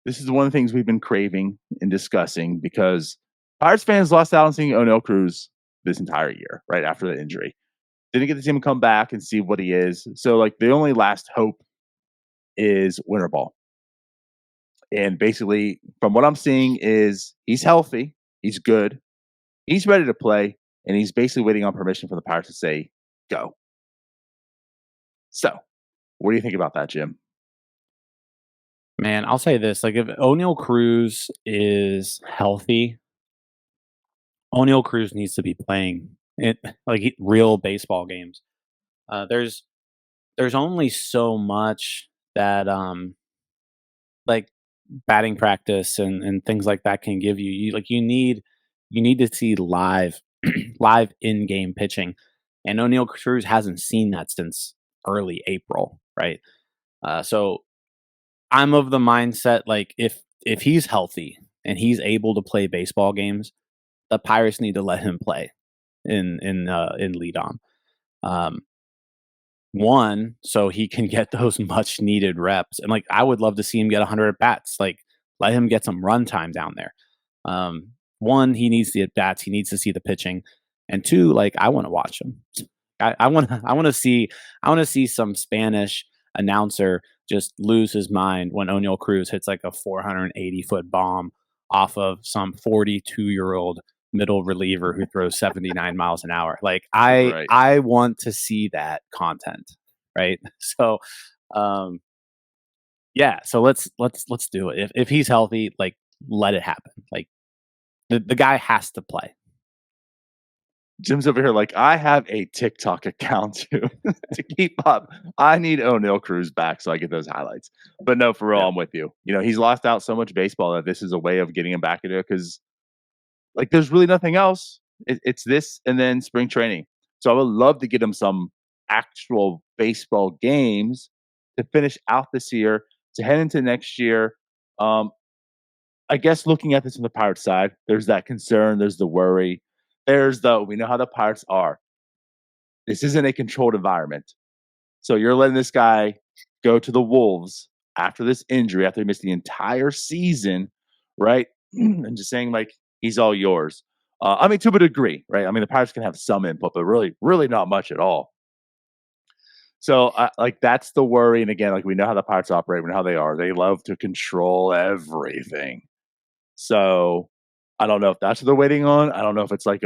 This is one of the things we've been craving and discussing because Pirates fans lost out on seeing Oneil Cruz this entire year, right after the injury. Didn't get to see him come back and see what he is. So, like, the only last hope is winter ball. And basically, from what I'm seeing, is he's healthy, he's good, he's ready to play, and he's basically waiting on permission from the Pirates to say go. So, what do you think about that, Jim? Man, I'll say this: like, if Oneil Cruz is healthy, Oneil Cruz needs to be playing it like real baseball games. Uh, there's there's only so much that like batting practice and things like that can give you. You need to see live live in game pitching, and Oneil Cruz hasn't seen that since early April, right? So I'm of the mindset like if he's healthy and he's able to play baseball games, the Pirates need to let him play in LIDOM. Um, One, so he can get those much needed reps, and like I would love to see him get 100 at bats. Like let him get some run time down there. One, he needs the at bats. He needs to see the pitching, and two, like I want to watch him. I want to I want to see some Spanish announcer just lose his mind when Oneil Cruz hits like a 480-foot bomb off of some 42-year-old middle reliever who throws 79 miles an hour. Like Right. I want to see that content, right? So um yeah, so let's do it. If he's healthy, like let it happen. Like the guy has to play. Jim's over here like, I have a TikTok account to to keep up. I need O'Neill Cruz back so I get those highlights. But no, for real, Yeah. I'm with you. You know, he's lost out so much baseball that this is a way of getting him back into it because, like, there's really nothing else. It's this and then spring training. So I would love to get him some actual baseball games to finish out this year, to head into next year. Um, I guess looking at this from the Pirates side, there's that concern, there's the worry, there's the we know how the Pirates are. This isn't a controlled environment. So you're letting this guy go to the Wolves after this injury, after he missed the entire season, right? And just saying like he's all yours. I mean, to a degree, right? I mean, the Pirates can have some input, but really, really not much at all. So, like, that's the worry. And again, like, we know how the Pirates operate, we know how they are. They love to control everything. So I don't know if that's what they're waiting on. I don't know if it's like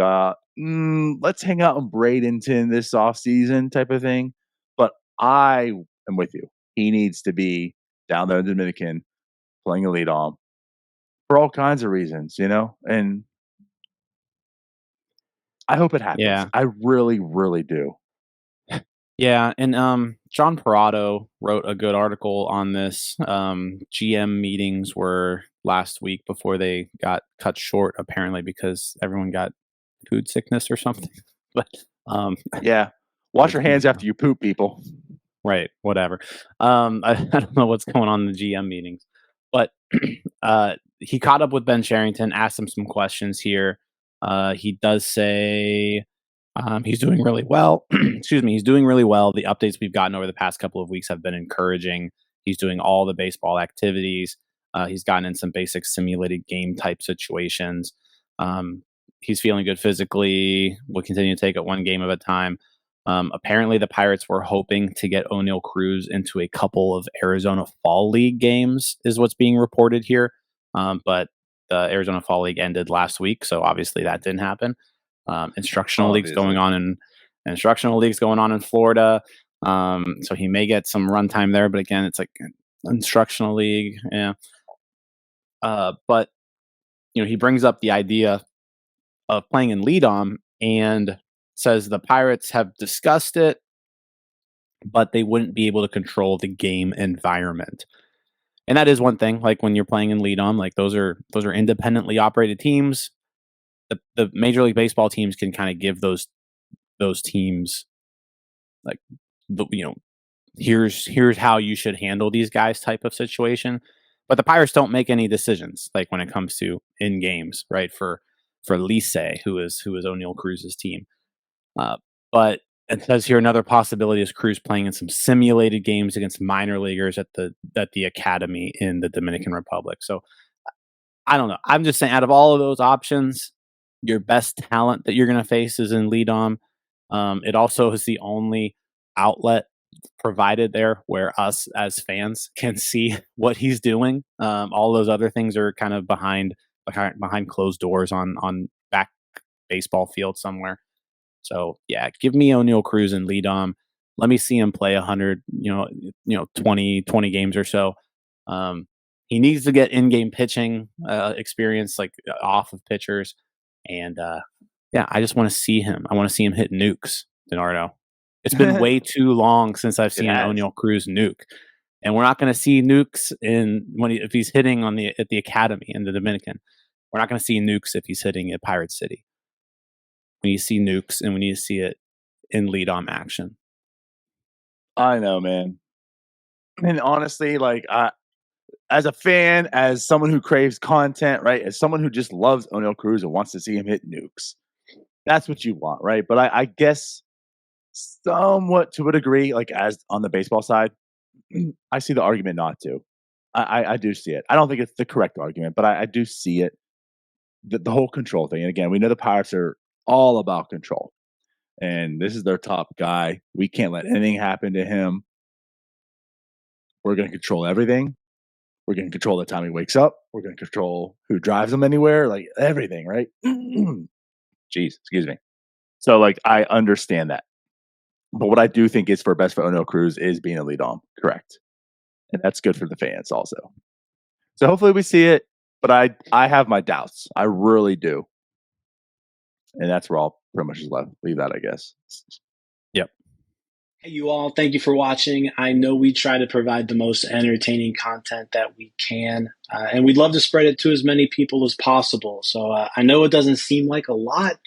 let's hang out in Bradenton this off season type of thing. But I am with you. He needs to be down there in the Dominican playing a lead on for all kinds of reasons, you know? And I hope it happens. Yeah. I really, really do. Yeah, and John Parado wrote a good article on this. GM meetings were last week before they got cut short, apparently because everyone got food sickness or something. But um, Yeah. Wash which your hands after you poop, people. right, whatever. I don't know what's going on in the GM meetings, but he caught up with Ben Sherrington, asked him some questions here. He does say he's doing really well. Excuse me, he's doing really well. The updates we've gotten over the past couple of weeks have been encouraging. He's doing all the baseball activities. He's gotten in some basic simulated game type situations. Um, he's feeling good physically. We'll continue to take it one game at a time. Apparently, the Pirates were hoping to get Oneil Cruz into a couple of Arizona Fall League games, is what's being reported here. But the Arizona Fall League ended last week, so obviously that didn't happen. Obviously. Instructional leagues going on in Florida. So he may get some runtime there, but again, it's like instructional league. Yeah. But he brings up the idea of playing in LIDOM and says the Pirates have discussed it, but they wouldn't be able to control the game environment. And that is one thing. Like when you're playing in LIDOM, like those are independently operated teams. The Major League Baseball teams can kind of give those teams like here's how you should handle these guys type of situation. But the Pirates don't make any decisions like when it comes to in games, right? For Lise, who is Oneil Cruz's team. Uh, but It says here another possibility is Cruz playing in some simulated games against minor leaguers at the academy in the Dominican Republic. So I don't know. I'm just saying, out of all of those options, your best talent that you're going to face is in LIDOM. It also is the only outlet provided there where us as fans can see what he's doing. All those other things are kind of behind closed doors on back baseball field somewhere. So yeah, give me Oneil Cruz and LIDOM. Let me see him play 100, 20 games or so. Um, he needs to get in-game pitching experience, like off of pitchers, and yeah, I just want to see him. I want to see him hit nukes, Denardo. It's been way too long since I've It seen an has. Oneil Cruz nuke, and we're not going to see nukes if he's hitting at the academy in the Dominican. We're not going to see nukes if he's hitting at Pirate City. We need to see nukes, and we need to see it in lead-on action. I know, man. And honestly, like as a fan, as someone who craves content, right? As someone who just loves Oneil Cruz and wants to see him hit nukes, that's what you want, right? But I guess somewhat to a degree, like as on the baseball side, I see the argument not to. I do see it. I don't think it's the correct argument, but I do see it. The whole control thing. And again, we know the Pirates are all about control. And this is their top guy. We can't let anything happen to him. We're going to control everything. We're going to control the time he wakes up. We're going to control who drives him anywhere, like everything, right? Jeez, excuse me. So, like, I understand that. But what I do think is for best for Oneil Cruz is being a lead on, correct? And that's good for the fans also. So hopefully we see it, but I have my doubts. I really do. And that's where I'll pretty much just leave that, I guess. Yep. Hey, you all, thank you for watching. I know we try to provide the most entertaining content that we can, and we'd love to spread it to as many people as possible. So I know it doesn't seem like a lot,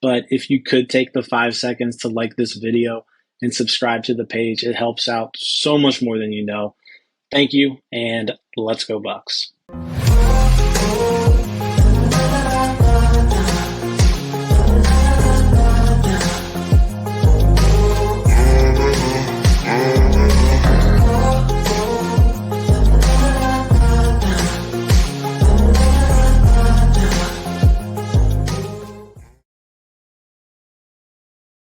but if you could take the 5 seconds to like this video and subscribe to the page, it helps out so much more than you know. Thank you, and let's go Bucks.